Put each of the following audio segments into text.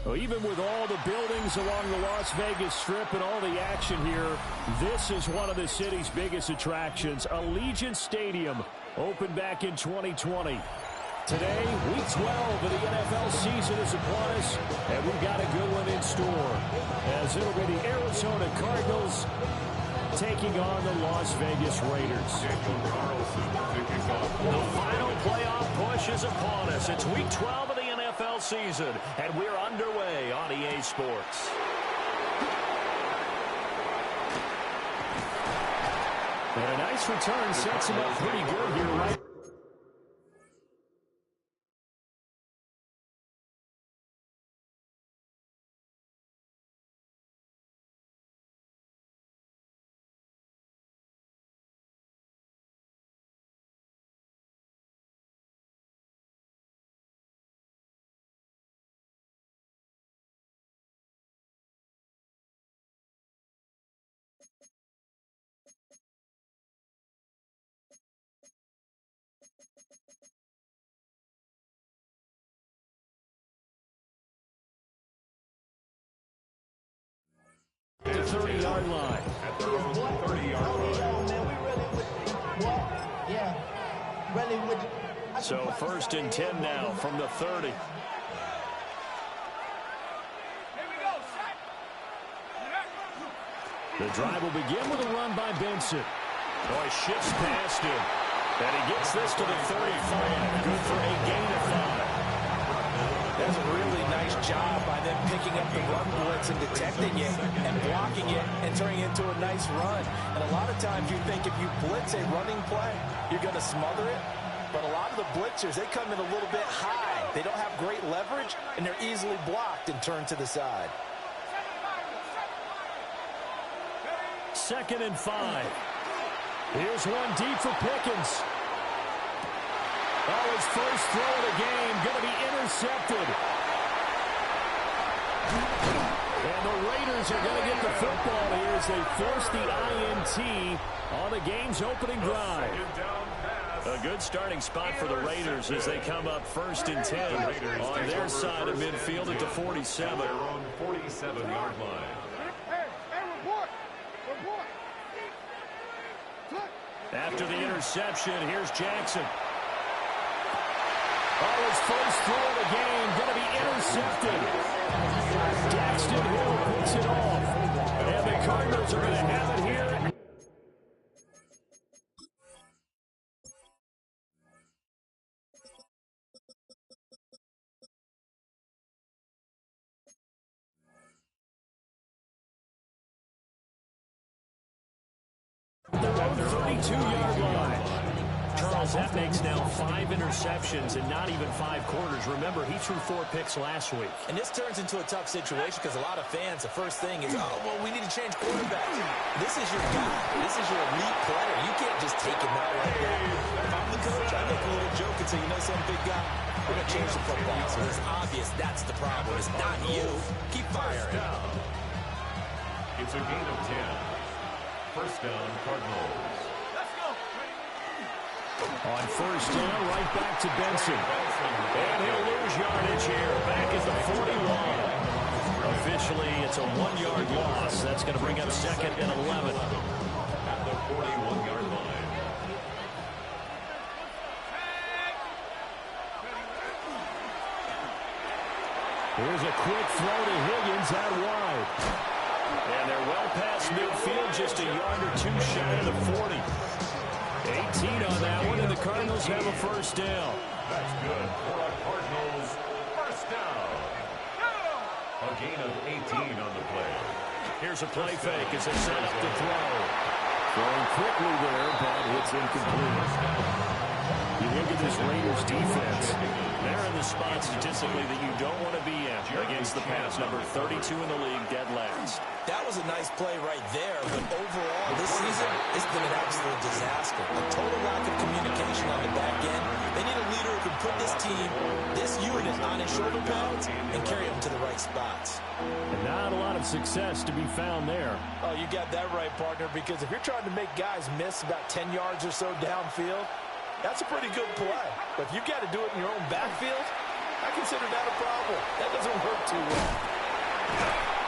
Well, even with all the buildings along the Las Vegas Strip and all the action here, this is one of the city's biggest attractions. Allegiant Stadium opened back in 2020. Today, Week 12 of the NFL season is upon us, and we've got a good one in store, as it'll be the Arizona Cardinals taking on the Las Vegas Raiders. The final playoff push is upon us. It's Week 12 of the NFL season, and we're underway on EA Sports. And a nice return sets him up pretty good here, right? The 30-yard line. At their own 30-yard line. So first and 10 now from the 30. The drive will begin with a run by Benson. Boy, shifts past him. And he gets this to the 35. Good for a gain of 5. That's a really nice job by them picking up the run blitz and detecting it and blocking it and turning it into a nice run. And a lot of times you think if you blitz a running play, you're going to smother it. But a lot of the blitzers, they come in a little bit high. They don't have great leverage, and they're easily blocked and turned to the side. 2nd and 5. Here's one deep for Pickens. Oh, his first throw of the game going to be intercepted. And the Raiders are going to get the football here as they force the INT on the game's opening drive. A good starting spot for the Raiders as they come up 1st and 10 on their side of midfield at the 47. Their own 47-yard line. After the interception, here's Jackson. Oh, his first throw of the game going to be intercepted. Daxton Hill picks it off. And the Cardinals are going to have it here. Their own 32-yard line. Charles, that makes now 5 interceptions in not even 5 quarters. Remember, he threw 4 picks last week. And this turns into a tough situation because a lot of fans, the first thing is, oh, well, we need to change quarterbacks. This is your guy. This is your elite player. You can't just take him out like that. If I'm the coach, I make a little joke and say, you know some big guy, we're going to change the football. So it's obvious that's the problem. It's not you. Keep firing. It's a gain of 10. First down, Cardinals. On first down, right back to Benson. And he'll lose yardage here, back at the 41. Officially, it's a 1-yard loss. That's going to bring up 2nd and 11. At the 41-yard line. Here's a quick throw to Higgins out wide. And they're well past midfield, just a yard or 2 shy of the 40. 18 on that one, and the Cardinals have a first down. That's good for a Cardinals first down. A gain of 18 on the play. Here's a play fake as they set up the throw. Throwing quickly there, but it's incomplete. You look at this Raiders defense. They're in the spot statistically that you don't want to be in against the pass. Number 32 in the league, dead last. That was a nice play right there, but overall this season, it's been an absolute disaster. A total lack of communication on the back end. They need a leader who can put this team, this unit, on his shoulder pads and carry them to the right spots. And not a lot of success to be found there. Oh, you got that right, partner, because if you're trying to make guys miss about 10 yards or so downfield, that's a pretty good play. But if you got to do it in your own backfield, I consider that a problem. That doesn't work too well.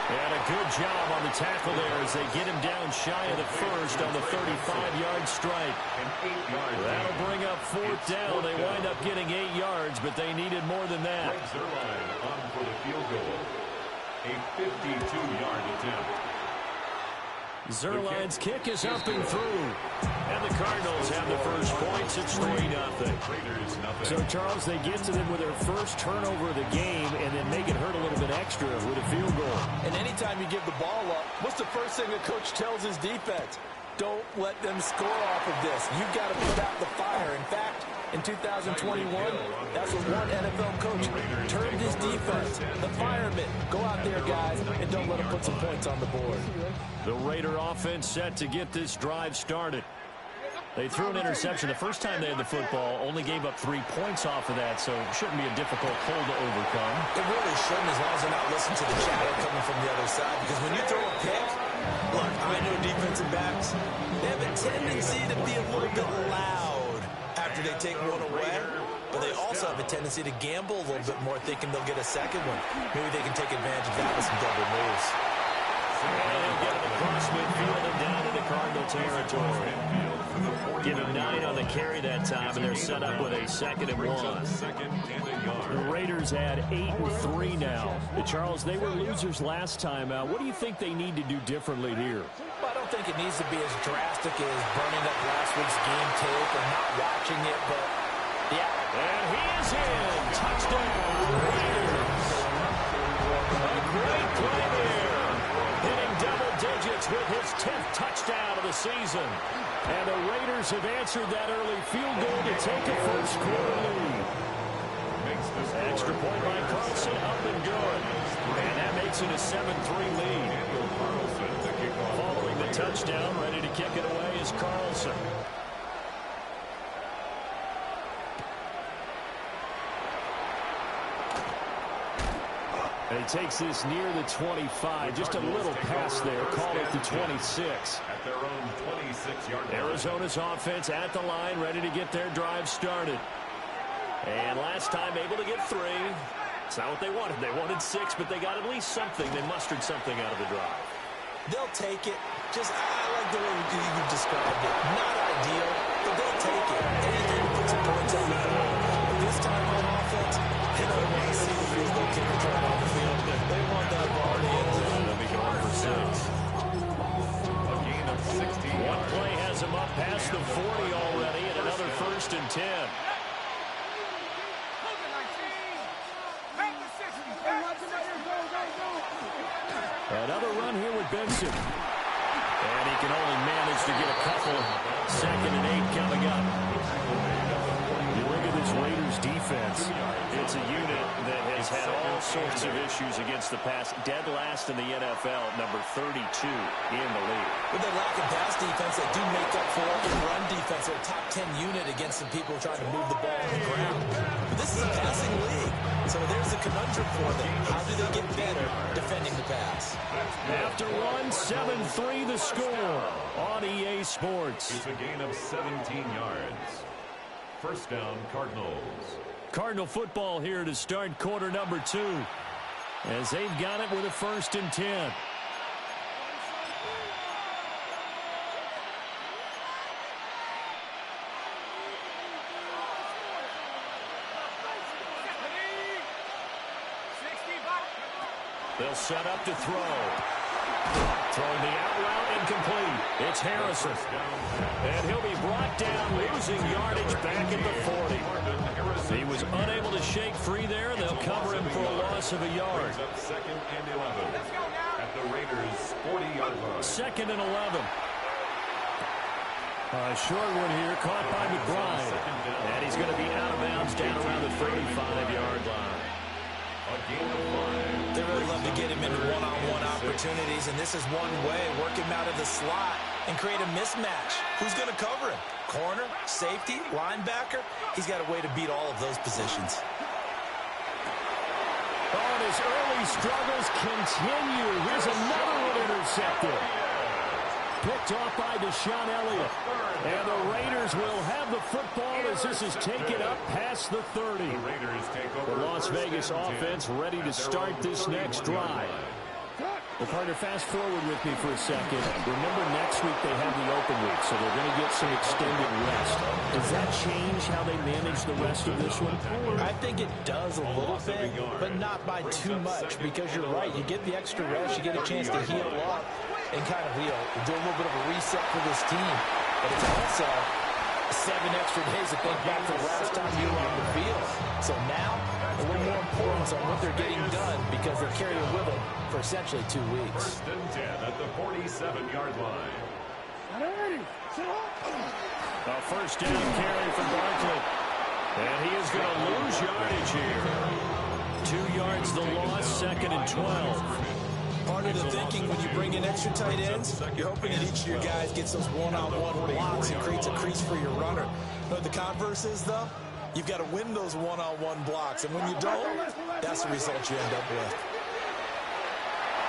And a good job on the tackle there as they get him down shy of the first on the 35-yard strike. That'll bring up fourth down. They wind up getting 8 yards, but they needed more than that. Greg Zuerlein on for the field goal. A 52-yard attempt. Zuerlein's kick is up and through. And the Cardinals have the first points. It's 3-0. So, Charles, they get to them with their first turnover of the game and then make it hurt a little bit extra with a field goal. And anytime you give the ball up, what's the first thing a coach tells his defense? Don't let them score off of this. You've got to put out the fire. In fact, in 2021, that's what one NFL coach termed his defense. The firemen. Go out there, guys, and don't let them put some points on the board. The Raider offense set to get this drive started. They threw an interception. The first time they had the football, only gave up 3 points off of that, so it shouldn't be a difficult hole to overcome. It really shouldn't, as long as they're not listening to the chatter coming from the other side, because when you throw a pick, look, I know defensive backs, they have a tendency to be a little bit loud after they take one away, but they also have a tendency to gamble a little bit more, thinking they'll get a second one. Maybe they can take advantage of that with some double moves. And get it across midfield and down into Cardinal territory. Give him 9 on the carry that time, and they're set up with a 2nd and 1. The Raiders had 8 and 3 now. Charles, they were losers last time out. What do you think they need to do differently here? Well, I don't think it needs to be as drastic as burning up last week's game tape or not watching it, but yeah. And he is in. Touchdown, Raiders. A great play there. Hitting double digits with his 10th touchdown of the season. And the Raiders have answered that early field goal to take a first quarter lead. Extra point by Carlson, up and good. And that makes it a 7-3 lead. Following the touchdown, ready to kick it away is Carlson. And he takes this near the 25. Just a little pass there. Call it the 26. At their own 26-yard line. Arizona's offense at the line, ready to get their drive started. And last time able to get 3. It's not what they wanted. They wanted 6, but they got at least something. They mustered something out of the drive. They'll take it. Just, I like the way you described it. Not ideal, but they'll take it. Anything to put some points on the board. But this time on offense, they don't want to see the field goal kicker trying on the field. They want that ball in the end zone. They'll be going for 6. A gain of 16. One play has him up past the 40 already, and another 1st and 10. Another run here with Benson. And he can only manage to get a couple. 2nd and 8 coming up. You look at this Raiders defense. It's a unit that has had all sorts of issues against the pass. Dead last in the NFL, number 32 in the league. With their lack of pass defense, they do make up for it in run defense. They're a top 10 unit against some people trying to move the ball on the ground. But this is a passing league. So there's a conundrum for them. How do they get better defending the pass? After one, 7-3 the score on EA Sports. It's a gain of 17 yards. First down, Cardinals. Cardinal football here to start quarter number 2. As they've got it with a 1st and 10. They'll set up to throw. Throwing the out route incomplete. It's Harrison. And he'll be brought down, losing yardage back at the 40. He was unable to shake free there. They'll cover him for a loss of a yard. 2nd and 11 at the Raiders' 40-yard line. 2nd and 11. A short one here, caught by McBride. And he's going to be out of bounds down around the 35-yard line. A gain of 5. They really love to get him into one-on-one opportunities, and this is one way. Work him out of the slot and create a mismatch. Who's going to cover him? Corner, safety, linebacker? He's got a way to beat all of those positions. Oh, and his early struggles continue. Here's another one intercepted. picked off by Deshaun Elliott. And the Raiders will have the football as this is taken up past the 30. The Las Vegas offense ready to start this next drive. Well, partner, fast forward with me for a second. Remember, next week they have the open week, so they're going to get some extended rest. Does that change how they manage the rest of this one? I think it does a little bit, but not by too much, because you're right. You get the extra rest, you get a chance to heal up and kind of do a little bit of a reset for this team. But it's also 7 extra days to think back to the last time you were on the field. So now, a little more importance on what they're getting done because they carry it with them for essentially 2 weeks. 1st and 10 at the 47-yard line. A first down carry for Barkley. And he is going to lose yardage here. 2 yards the loss, 2nd and 12. Part of the thinking when you bring in extra tight ends, you're hoping that each of your guys gets those one-on-one blocks and creates a crease for your runner. You know what the converse is, though? You've got to win those one-on-one blocks, and when you don't, that's the result you end up with.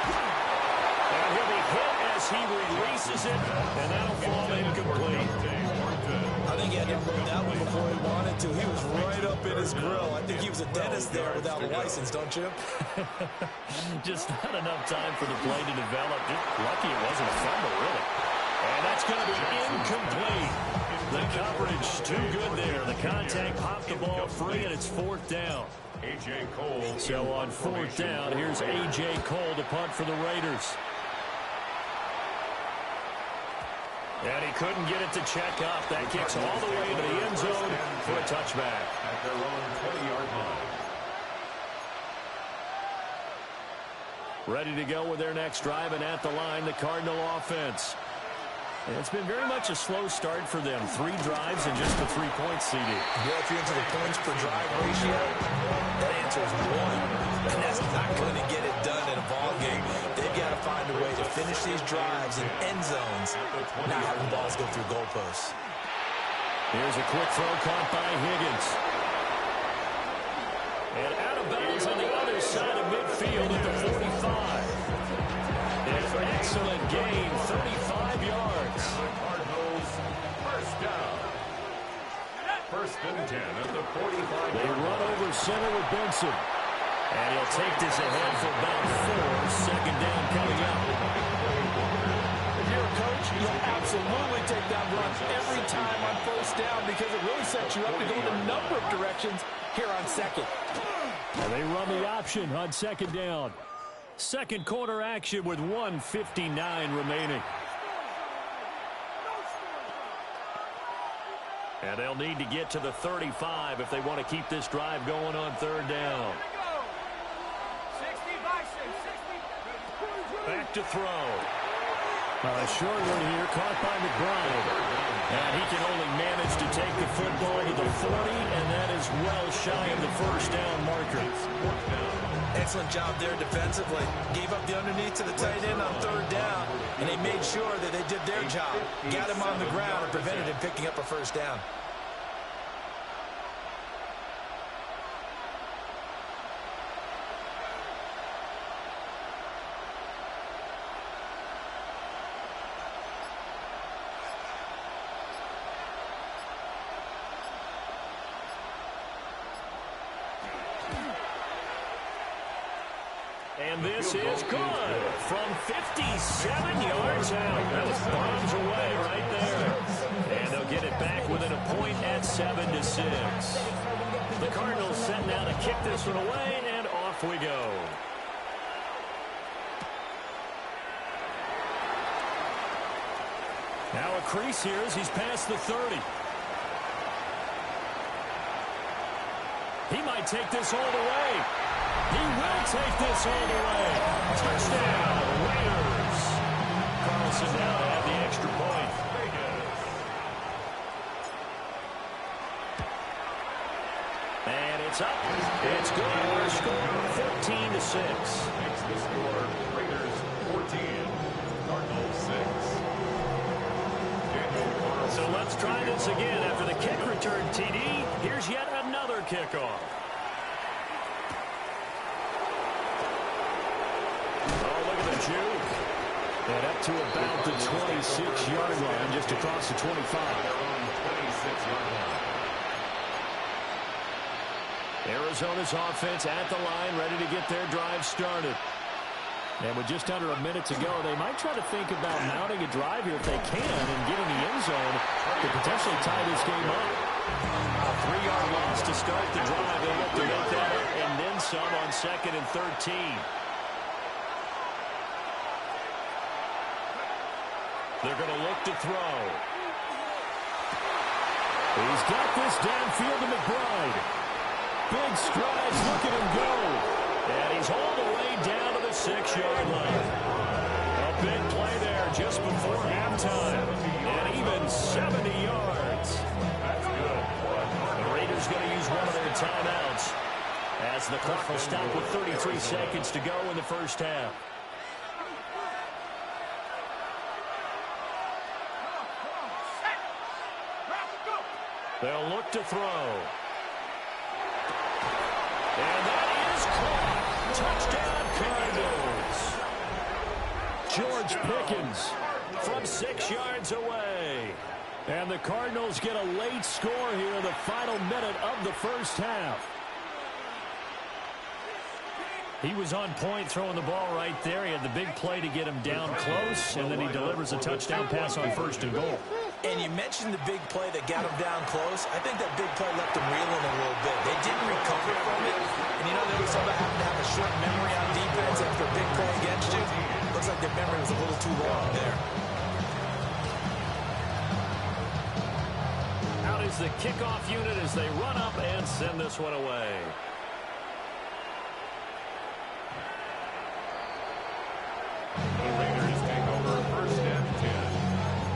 And he'll be hit as he releases it, and that'll fall incomplete. I think he had to move that one before he wanted to. He was right up in his grill. I think he was a dentist there without a license, don't you? Just not enough time for the play to develop. Just lucky it wasn't a fumble, really. And that's going to be incomplete. The coverage too good there. The contact popped the ball free, and it's 4th down. A.J. Cole. So on 4th down, here's A.J. Cole to punt for the Raiders. And he couldn't get it to check up. That kicks all the way into the end zone for a touchback. At their own 20-yard line. Ready to go with their next drive, and at the line, the Cardinal offense. And it's been very much a slow start for them. 3 drives and just a 3-point CD. Yeah, if you're into the points per drive ratio, that answer is 1. And that's not going to get it done in a ball game. They've got to find a way to finish these drives in end zones, not having balls go through goalposts. Here's a quick throw caught by Higgins. And out of bounds on the other side of midfield at the 45. An excellent gain, 35 yards. Cardinals, 1st down. 1st and 10 at the 45. They run over center with Benson. And he'll take this ahead for about 4. 2nd down coming up. If you're a coach, you'll absolutely take that run every time on 1st down because it really sets you up to go in a number of directions here on 2nd. And they run the option on 2nd down. 2nd quarter action with 1:59 remaining. And they'll need to get to the 35 if they want to keep this drive going on 3rd down. Back to throw. A short one here caught by McBride. And he can only manage to take the football to the 40, and that is well shy of the 1st down marker. Excellent job there defensively. Gave up the underneath to the tight end on 3rd down, and they made sure that they did their job. Got him on the ground and prevented him picking up a 1st down. And this is good from 57 yards out. That was bombs away right there. And they'll get it back within a point at 7-6. The Cardinals setting out to kick this one away, and off we go. Now a crease here as he's past the 30. He might take this all the way. He will take this all the way. Touchdown, Raiders. Carlson now to have the extra point. And it's up. It's good. Our score, 14-6. Makes the score Raiders 14, Cardinals 6. So let's try this again. After the kick return, TD, here's yet another kickoff. Oh, look at the juke. And up to about the 26-yard line, just across the 25. 26-yard line. Arizona's offense at the line, ready to get their drive started. And with just under a minute to go, they might try to think about mounting a drive here if they can and get in the end zone to potentially tie this game up. A 3-yard loss to start the drive. They'll look to make that up and then some on 2nd and 13. They're going to look to throw. He's got this downfield to McBride. Big strides, look at him go. And he's all the way down to the 6-yard line. A big play there just before halftime. And even 70 yards. That's good. The Raiders going to use one of their timeouts as the clock will stop with 33 seconds to go in the first half. They'll look to throw. And that is caught. Touchdown, Cardinals. George Pickens from 6 yards away. And the Cardinals get a late score here in the final minute of the first half. He was on point throwing the ball right there. He had the big play to get him down close, and then he delivers a touchdown pass on 1st and goal. And you mentioned the big play that got him down close. I think that big play left him reeling a little bit. They didn't recover from it. And, you know, there was somebody having to have a short memory on defense after a big play against you. Looks like their memory was a little too long there. Out is the kickoff unit as they run up and send this one away. The Raiders take over 1st and 10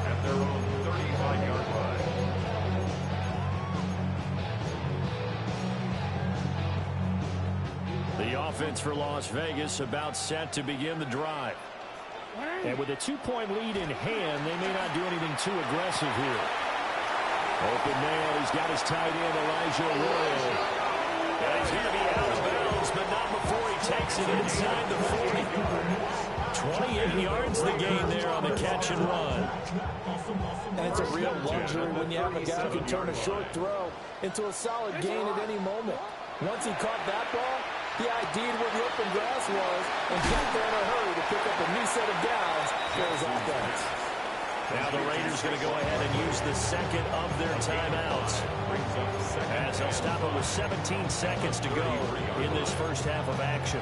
at their own 35-yard line. The offense for Las Vegas about set to begin the drive. And with a 2-point lead in hand, they may not do anything too aggressive here. Open man, he's got his tight end, Elijah Arroyo. And he's going to be out of bounds, but not before he takes it inside the 40. 28 yards the gain there on the catch and run. And it's a real luxury when you have a guy who can turn a short throw into a solid gain at any moment. Once he caught that ball, he ID'd where the open grass was and got there in a hurry to pick up a new set of downs for his offense. Now the Raiders going to go ahead and use the second of their timeouts. As they'll stop it with 17 seconds to go in this first half of action.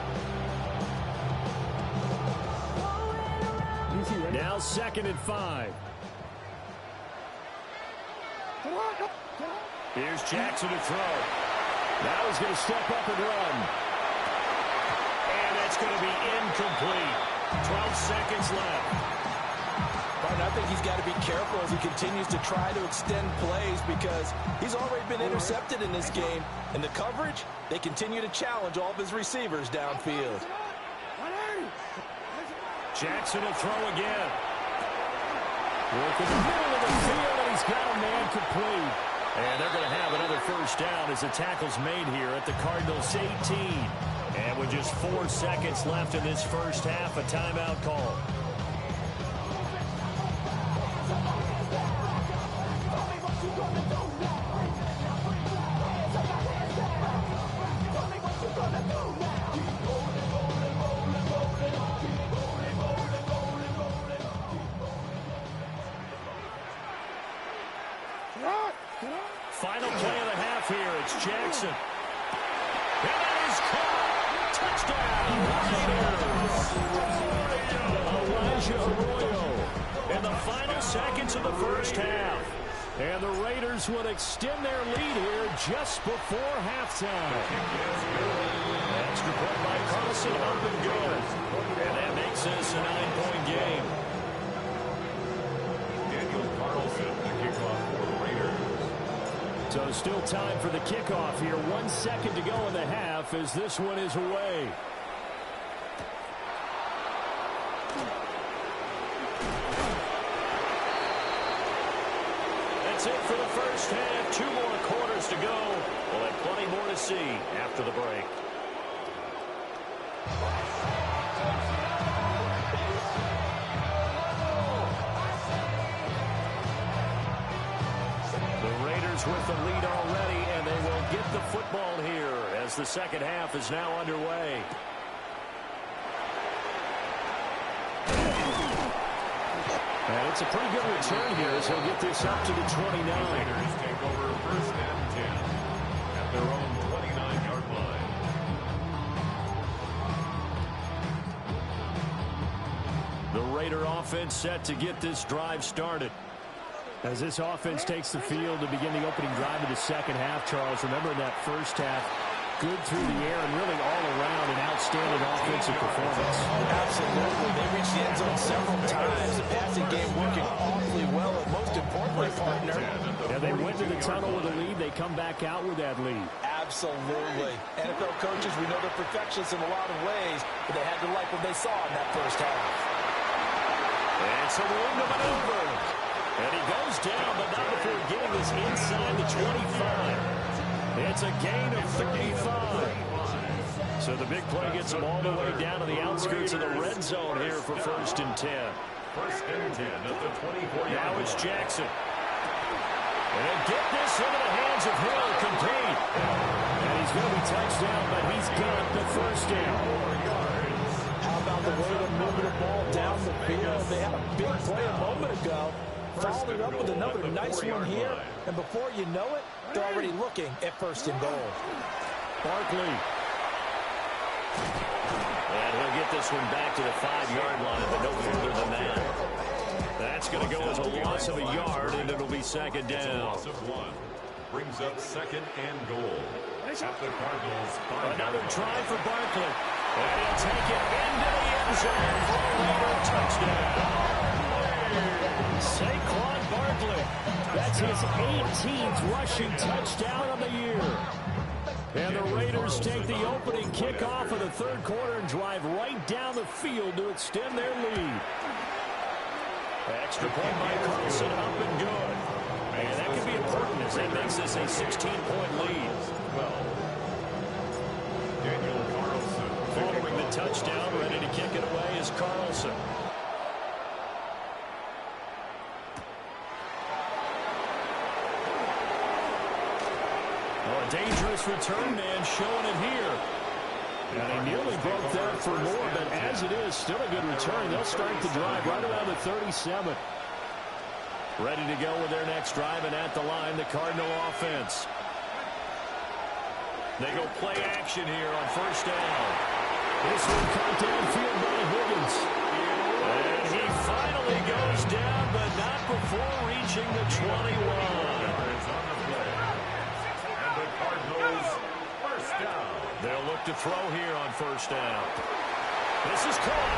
Now 2nd and 5. Here's Jackson to throw. Now he's going to step up and run. And that's going to be incomplete. 12 seconds left. I think he's got to be careful as he continues to try to extend plays because he's already been intercepted in this game. And the coverage, they continue to challenge all of his receivers downfield. Jackson will throw again. Work in the middle of the field, and he's got a man complete. And they're going to have another first down as the tackle's made here at the Cardinals' 18. And with just 4 seconds left in this first half, a timeout call. Final play of the half here. It's Jackson. And that is caught. Touchdown, Raiders. Elijah Arroyo in the final seconds of the first half. And the Raiders would extend their lead here just before halftime. Extra point by Carlson, up and good. And that makes this a 9-point game. Daniel Carlson, the kickoff for the Raiders. So still time for the kickoff here. 1 second to go in the half as this one is away. That's it for the first half. 2 more quarters to go. We'll have plenty more to see after the break. Raiders with the lead already, and they will get the football here as the second half is now underway. And it's a pretty good return here as he'll get this up to the 29. Raiders take over first and 10 at their own 29-yard line. The Raider offense set to get this drive started. As this offense takes the field to begin the opening drive of the second half, Charles, remember in that first half, good through the air and really all around an outstanding offensive performance. Absolutely. They reached the end zone several times. The passing game working awfully well, and most importantly, partner. Yeah, they went to the tunnel with a lead. They come back out with that lead. Absolutely. NFL coaches, we know they're perfectionists in a lot of ways, but they had to like what they saw in that first half. And some room to maneuver. And he goes down, but not before getting this inside the 25. It's a gain of 35. So the big play gets him all the way down to the outskirts of the red zone here for first and 10. First and 10 at the 24-yard line. Now it's Jackson. And get this into the hands of Hill, complete. And he's going to be touchdown, but he's got the first down. How about the way they're moving the ball down the field? They had a big play a moment ago. Followed it up with another nice one here. And before you know it, they're already looking at first and goal. Barkley. And he'll get this one back to the 5-yard line, but no further than that. That's going to go as a loss of a yard, and it'll be second down. It's a loss of 1. Brings up second and goal. At the Cardinals. Another try for Barkley. And he'll take it into the end zone for a Raider touchdown. Saquon Barkley. That's his 18th rushing touchdown of the year. And the Raiders take the opening kickoff of the third quarter and drive right down the field to extend their lead. Extra point by Carlson, up and good. And that could be important as that makes this a 16-point lead. Daniel Carlson. Following the touchdown, ready to kick it away is Carlson. Oh, a dangerous return man showing it here. And he nearly broke that for more, but as it is, still a good return. They'll start the drive right around the 37. Ready to go with their next drive, and at the line, the Cardinal offense. They go play action here on first down. This one caught downfield by Higgins. And he finally goes down, but not before reaching the 21. And the Cardinals first down. They'll look to throw here on first down. This is caught.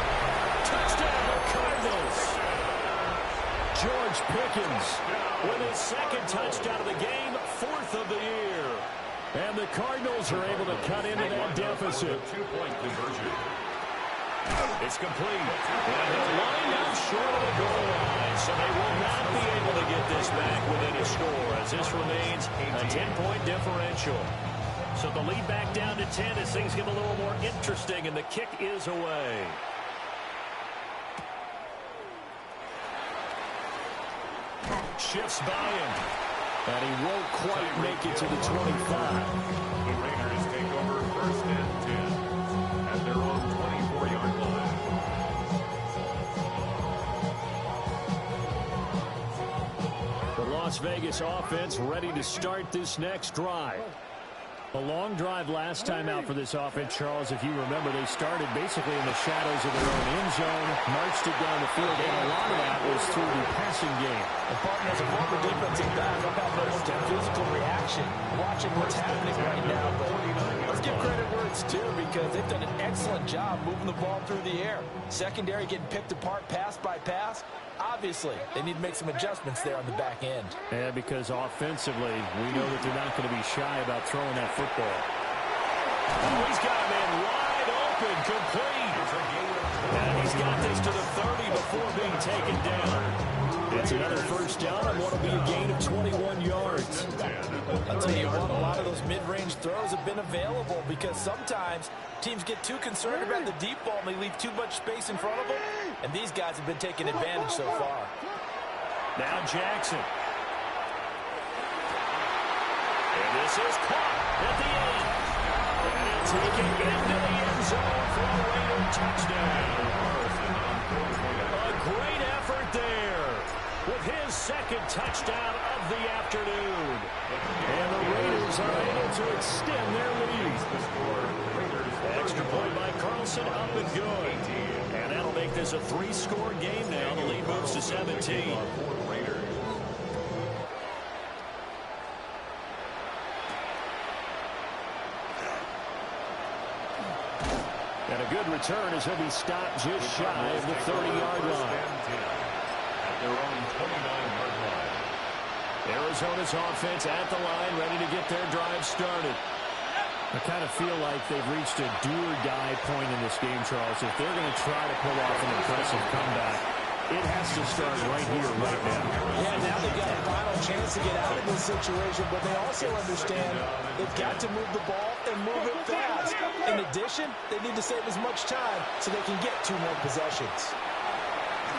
Touchdown, the Cardinals. George Pickens with his second touchdown of the game, 4th of the year. And the Cardinals are able to cut into that deficit. 2-point conversion. It's complete. And they're lined up short of the goal line, so they will not be able to get this back within a score as this remains a 10-point differential. So the lead back down to 10 as things get a little more interesting, and the kick is away. Shifts by him. And he won't quite make it to the 25. The Raiders take over first and 10 at their own 24-yard line. The Las Vegas offense ready to start this next drive. A long drive last time out for this offense, Charles. If you remember, they started basically in the shadows of their own end zone, marched it down the field, and a lot of that was through the passing game. The partner as a former defensive back, I've had almost a physical reaction watching what's happening right now. But let's give credit where it's due because they've done an excellent job moving the ball through the air. Secondary getting picked apart pass by pass. Obviously, they need to make some adjustments there on the back end. Yeah, because offensively, we know that they're not going to be shy about throwing that football. Oh, he's got him in wide open, complete. And he's got this to the 30 before being taken down. It's another first down and what will be a gain of 21 yards. I'll tell you what, a lot of those mid-range throws have been available because sometimes teams get too concerned about the deep ball and they leave too much space in front of them, and these guys have been taking advantage so far. Now Jackson. And this is caught at the end. And he'll take it into the end zone for a Raider touchdown. A great effort there with his second touchdown of the afternoon. And the Raiders are able to extend their lead. Extra point by Carlson, up and good. And that'll make this a three-score game now. The lead moves to 17. And a good return as he'll be stopped just shy of the 30-yard line. At their own 29-yard line. Arizona's offense at the line, ready to get their drive started. I kind of feel like they've reached a do-or-die point in this game, Charles. If they're going to try to pull off an impressive comeback, it has to start right here, right now. Yeah, now they've got a final chance to get out of this situation, but they also understand they've got to move the ball and move it fast. In addition, they need to save as much time so they can get 2 more possessions.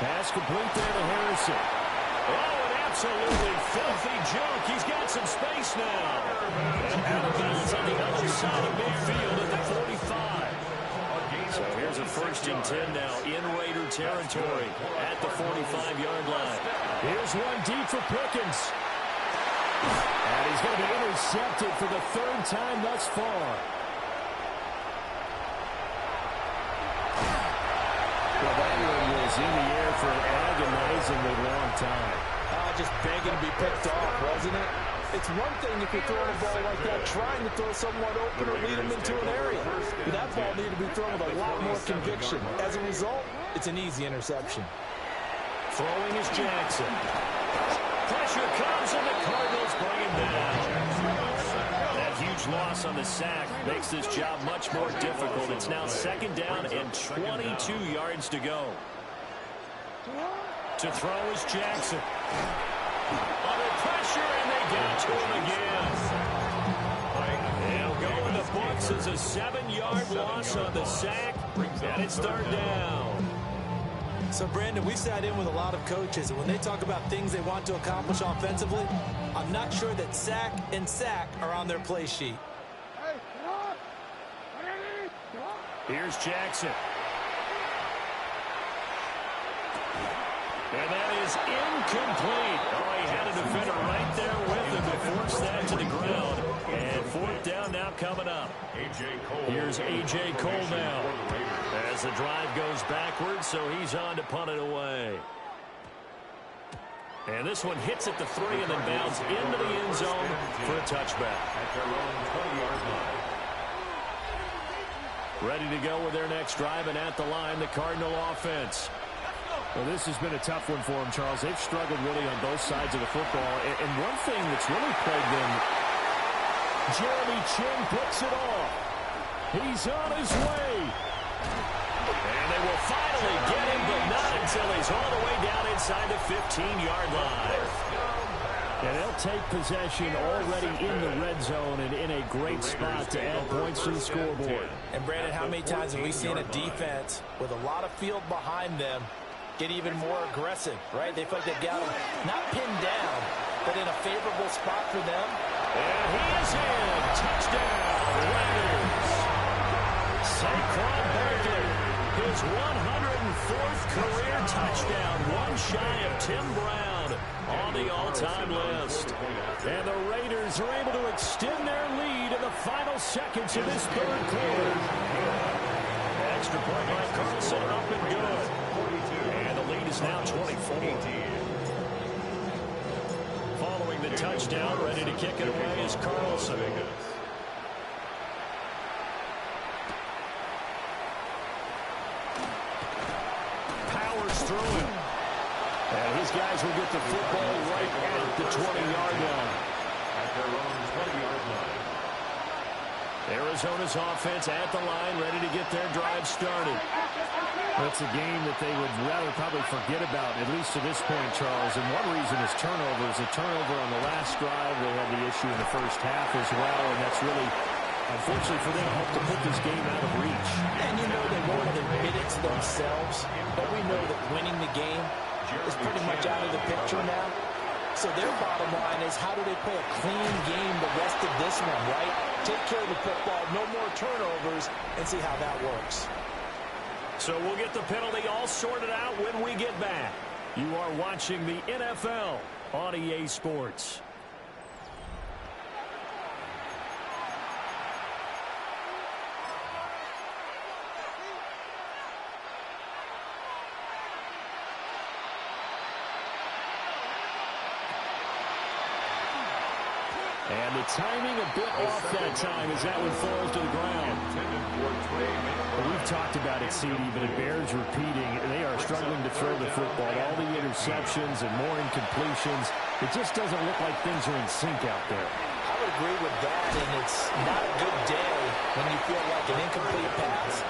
Pass complete there to Harrison. Oh, an absolutely filthy junk. He's got some space now. And out of bounds on the other side of midfield at the 45. So here's a 1st and 10 now in Raider territory at the 45-yard line. Here's one deep for Pickens. And he's going to be intercepted for the 3rd time thus far. Well, that one was in the air for an agonizingly long time. Just begging to be picked off, wasn't it? It's one thing if you're throwing a ball like that, trying to throw someone open or lead them into an area. But that ball needed to be thrown with a lot more conviction. As a result, it's an easy interception. Throwing is Jackson. Pressure comes, and the Cardinals bring him down. That huge loss on the sack makes this job much more difficult. It's now 2nd down and 22 yards to go. To throw is Jackson. Under pressure, and they get to him again. They'll go in the books as a 7-yard loss on the sack, and it's 3rd down. So, Brandon, we've sat in with a lot of coaches, and when they talk about things they want to accomplish offensively, I'm not sure that sack and sack are on their play sheet. Here's Jackson. And that is incomplete. Oh, he had a defender right there with him to force that to the ground. And 4th down now coming up. Here's A.J. Cole now. As the drive goes backwards, so he's on to punt it away. And this one hits at the 3 and then bounds into the end zone for a touchback. At their own 20-yard line. Ready to go with their next drive, and at the line, the Cardinal offense. Well, this has been a tough one for them, Charles. They've struggled really on both sides of the football. And one thing that's really plagued them, Jeremy Chinn puts it off. He's on his way. And they will finally get him, but not until he's all the way down inside the 15-yard line. And they'll take possession already in the red zone and in a great spot to add points to the scoreboard. And, Brandon, how many times have we seen a defense with a lot of field behind them get even more aggressive, right? They feel like they've got them not pinned down, but in a favorable spot for them. And he is in. Touchdown, Raiders. Saquon Barkley, his 104th career touchdown, one shy of Tim Brown on the all-time list. And the Raiders are able to extend their lead in the final seconds of this 3rd quarter. Extra point by Carlson, up and good. And the lead is now 24. Following the touchdown, ready to kick it away is Carlson. Powers through him. And his guys will get the football right at the 20-yard line. At their own 20-yard line. Arizona's offense at the line, ready to get their drive started. That's a game that they would rather probably forget about, at least to this point, Charles. And one reason is turnovers. A turnover on the last drive. They had the issue in the first half as well, and that's really, unfortunately for them, helped to put this game out of reach. And you know they won't admit it to themselves, but we know that winning the game is pretty much out of the picture now. So their bottom line is, how do they play a clean game the rest of this one, right? Take care of the football, no more turnovers, and see how that works. So we'll get the penalty all sorted out when we get back. You are watching the NFL on EA Sports. And the timing a bit off that time as that one falls to the ground. Well, we've talked about it, CD, but it bears repeating. They are struggling to throw the football. All the interceptions and more incompletions. It just doesn't look like things are in sync out there. I would agree with that, and it's not a good day when you feel like an incomplete pass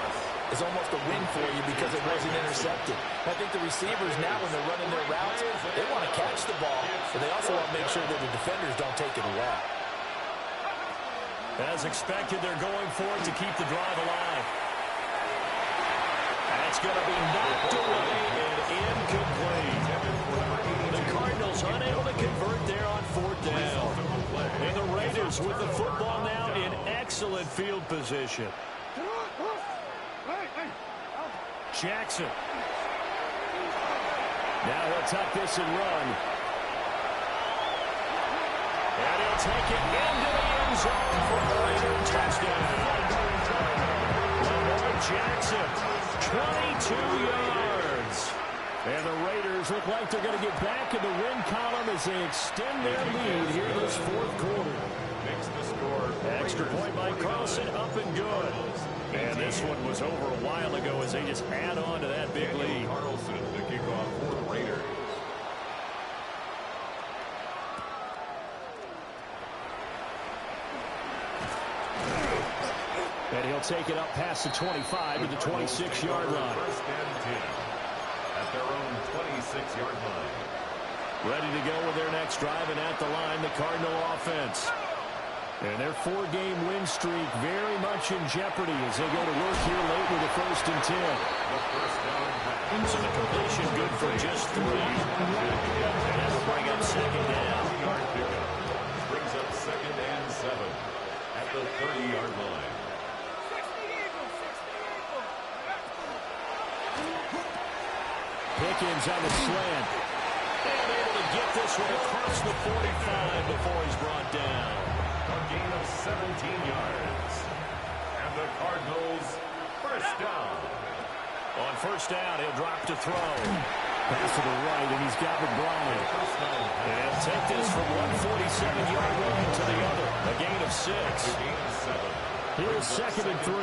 is almost a win for you because it wasn't intercepted. I think the receivers now, when they're running their routes, they want to catch the ball, but they also want to make sure that the defenders don't take it away. As expected, they're going for it to keep the drive alive. That's going to be knocked away and incomplete. The Cardinals unable to convert there on 4th down. And the Raiders with the football now in excellent field position. Jackson. Now he'll tuck this and run. And he'll take it into the end zone for a Raider touchdown. Lamar Jackson, 22 yards. And the Raiders look like they're going to get back in the win column as they extend their lead here in this 4th quarter. Extra point by Carlson, up and good. And this one was over a while ago as they just add on to that big lead. Carlson to kick off for the Raiders. And he'll take it up past the 25 to the 26-yard line. First and 10 at their own 26-yard line. Ready to go with their next drive, and at the line, the Cardinal offense. And their 4-game win streak very much in jeopardy as they go to work here late with a 1st and 10. So the completion good for just 3. And that'll bring up 2nd down. Brings up 2nd and 7 at the 30-yard line. Pickens on the slant. And able to get this one across the 45 before he's brought down. A gain of 17 yards. And the Cardinals first down. On 1st down, he'll drop to throw. Pass to the right, and he's got McBride. And he'll take this from 147-yard line to the other. A gain of 6. Here's 2nd and 3.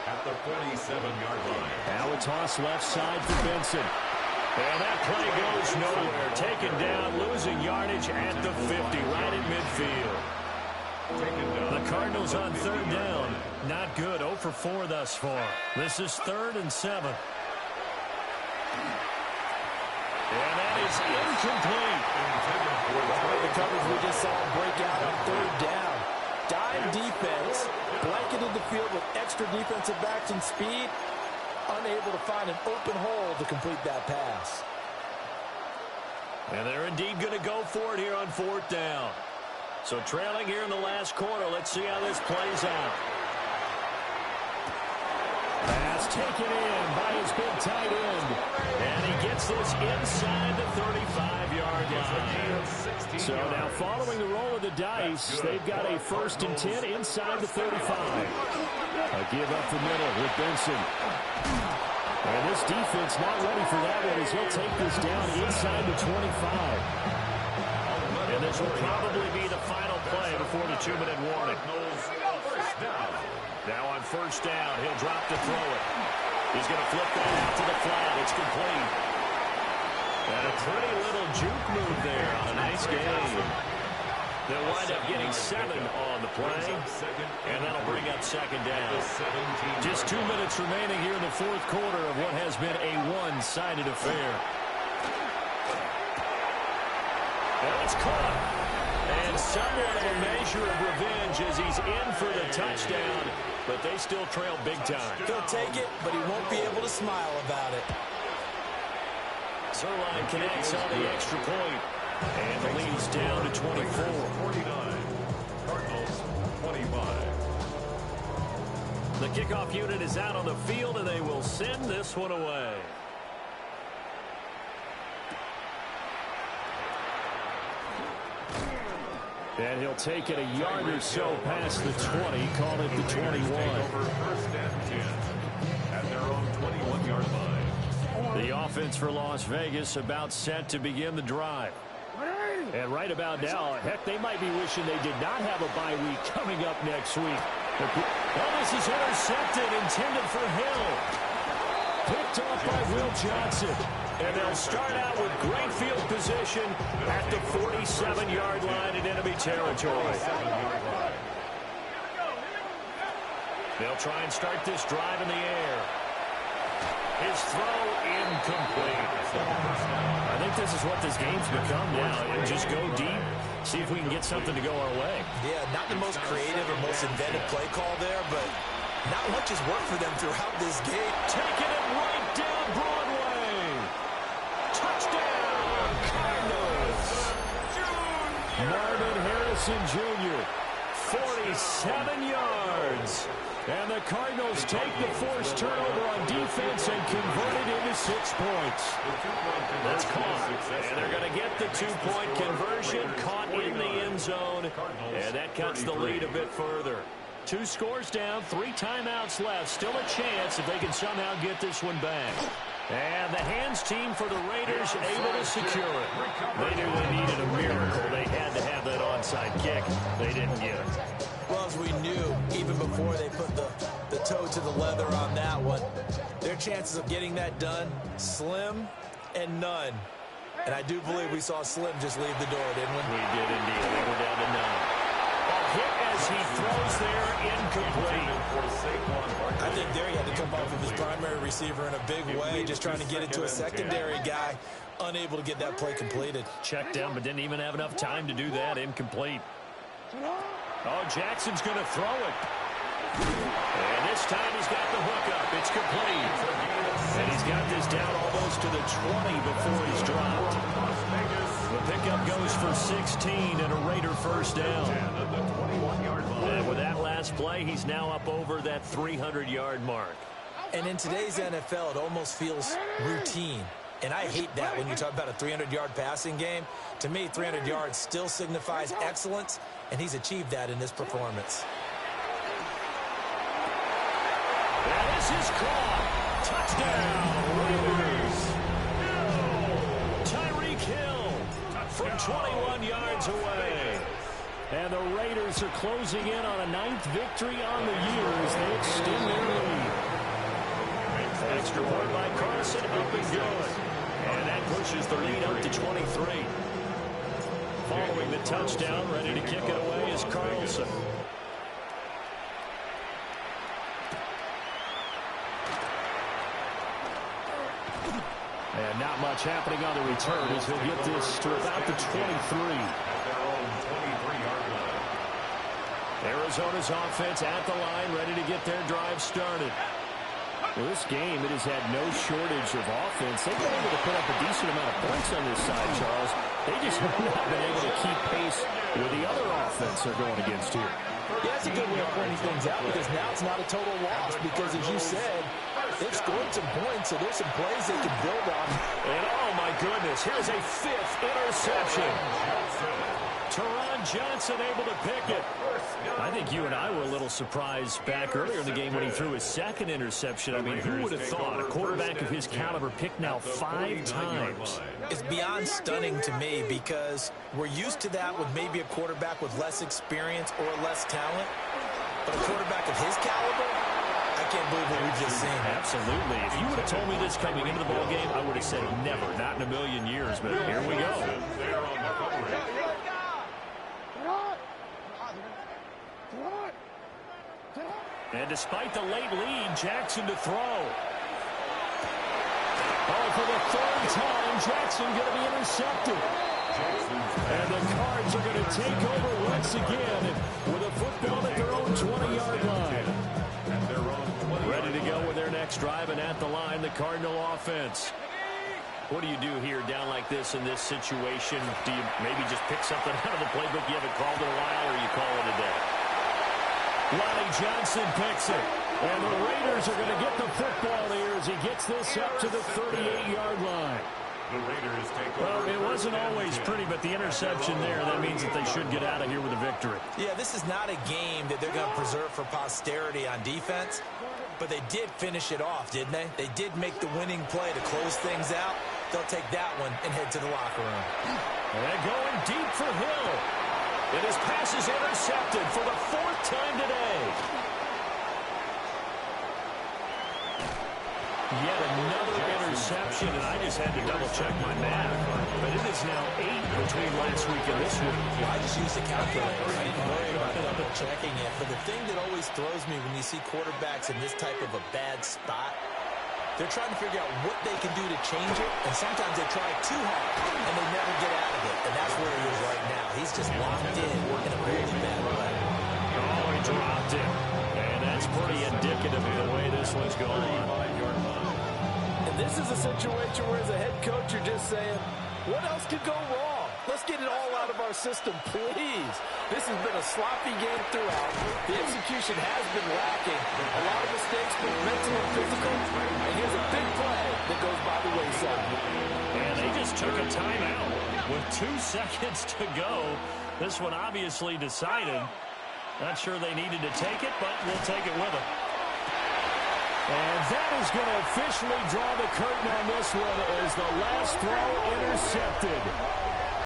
At the 47-yard line. Now a toss left side for Benson. And that play goes nowhere. Taken down, losing yardage at the 50, right at midfield. The Cardinals on 3rd down. Not good. 0 for 4 thus far. This is 3rd and 7. And that is incomplete. The coverage we just saw break out on 3rd down. Dime defense, blanketed the field with extra defensive backs and speed, unable to find an open hole to complete that pass. And they're indeed going to go for it here on 4th down. So trailing here in the last quarter, let's see how this plays out. Pass taken in by his big tight end. And he gets this inside the 35-yard line. So now following the roll of the dice, they've got a 1st and 10 inside the 35. A give up the middle with Benson. And this defense not ready for that one as he'll take this down inside the 25. And this will probably be the final play before the 2-minute warning. Now on 1st down, he'll drop to throw it. He's going to flip that out to the flat. It's complete. And a pretty little juke move there on a nice game. They'll wind up getting 7 on the play, and that'll bring up 2nd down. Just 2 minutes remaining here in the 4th quarter of what has been a one-sided affair. And it's caught. And somewhat of a measure of revenge as he's in for the touchdown, but they still trail big time. He'll take it, but he won't be able to smile about it. Zuerlein connects on the extra point. And the lead's down to 24. 49. Cardinals 25. The kickoff unit is out on the field, and they will send this one away. And he'll take it a yard or so past the 20, call it the 21. First and 10 at their own 21-yard line. The offense for Las Vegas about set to begin the drive. And right about now, heck, they might be wishing they did not have a bye week coming up next week. Well, this is intercepted, intended for Hill. Picked off by Will Johnson. And they'll start out with great field position at the 47-yard line in enemy territory. They'll try and start this drive in the air. His throw incomplete. I think this is what this game's become now. And just go deep, see if we can get something to go our way. Yeah, not the most creative or most inventive play call there, but not much has worked for them throughout this game. Taking it right down Broadway. Touchdown, Cardinals. Marvin Harrison Jr., 47 yards. And the Cardinals take the forced turnover on defense and convert it into 6 points. That's caught. And they're going to get the 2-point conversion, caught in the end zone. And that cuts the lead a bit further. 2 scores down, 3 timeouts left. Still a chance if they can somehow get this one back. And the hands team for the Raiders able to secure it. They knew they needed a miracle. They had to have that onside kick. They didn't get it. Well, as we knew, even before they put the toe to the leather on that one, their chances of getting that done, slim and none. And I do believe we saw Slim just leave the door, didn't we? We did indeed. They were down to none. A hit as he throws there, incomplete. I think there he had to come off of his primary receiver in a big way, just trying to get it to a secondary guy, unable to get that play completed. Checked down, but didn't even have enough time to do that. Incomplete. Oh, Jackson's going to throw it. And this time he's got the hookup. It's complete. And he's got this down almost to the 20 before he's dropped. The pickup goes for 16 and a Raider first down. And with that last play, he's now up over that 300-yard mark. And in today's NFL, it almost feels routine. And I hate that when you talk about a 300-yard passing game. To me, 300 yards still signifies excellence, and he's achieved that in this performance. And this is caught. Touchdown, Raiders. Tyreek Hill from 21 yards away. And the Raiders are closing in on a 9th victory on the year as they extend their lead. Extra point by Carson, up and good. And that pushes the lead up to 23. Following the touchdown, ready to kick it away is Carlson. And not much happening on the return as he'll get this to about the 23. Arizona's offense at the line, ready to get their drive started. Well, this game, it has had no shortage of offense. They've been able to put up a decent amount of points on this side, Charles. They just have not been able to keep pace with the other offense they're going against here. Yeah, that's a good way of pointing things out because now it's not a total loss because, as you said, they've scored some points, so there's some plays they can build on. And, oh, my goodness, here's a 5th interception. Teron Johnson able to pick it. I think you and I were a little surprised back earlier in the game when he threw his 2nd interception. I mean, who would have thought a quarterback of his caliber picked now 5 times? It's beyond stunning to me because we're used to that with maybe a quarterback with less experience or less talent. But a quarterback of his caliber, I can't believe what we've just seen. Absolutely. If you would have told me this coming into the ballgame, I would have said never, not in a million years. But here we go. And despite the late lead, Jackson to throw. Oh, for the 3rd time, Jackson going to be intercepted. And the Cards are going to take over once again with a football at their own 20-yard line. Ready to go with their next drive, and at the line, the Cardinal offense. What do you do here down like this in this situation? Do you maybe just pick something out of the playbook you haven't called in a while, or you call it a day? Lonnie Johnson picks it. And the Raiders are going to get the football here as he gets this up to the 38-yard line. The Raiders take over. Well, it wasn't always pretty, but the interception there, that means that they should get out of here with a victory. Yeah, this is not a game that they're going to preserve for posterity on defense, but they did finish it off, didn't they? They did make the winning play to close things out. They'll take that one and head to the locker room. And going deep for Hill. And his pass is intercepted for the 4th time today. Yet another interception, and I just had to double-check my math. But it is now 8 between last week and this week. Well, I just used a calculator. I didn't worry about double-checking it. But the thing that always throws me when you see quarterbacks in this type of a bad spot, they're trying to figure out what they can do to change it, and sometimes they try too hard, and they never get out of it. And that's where he is right now. He's just locked in a really bad way. Oh, he dropped it. And that's pretty indicative of the way this one's going. And this is a situation where as a head coach, you're just saying, what else could go wrong? Let's get it all out of our system, please. This has been a sloppy game throughout. The execution has been lacking. A lot of mistakes, both mental and physical. And here's a big play that goes by the wayside. And they just took a timeout with 2 seconds to go. This one obviously decided. Not sure they needed to take it, but we'll take it with them. And that is going to officially draw the curtain on this one as the last throw intercepted.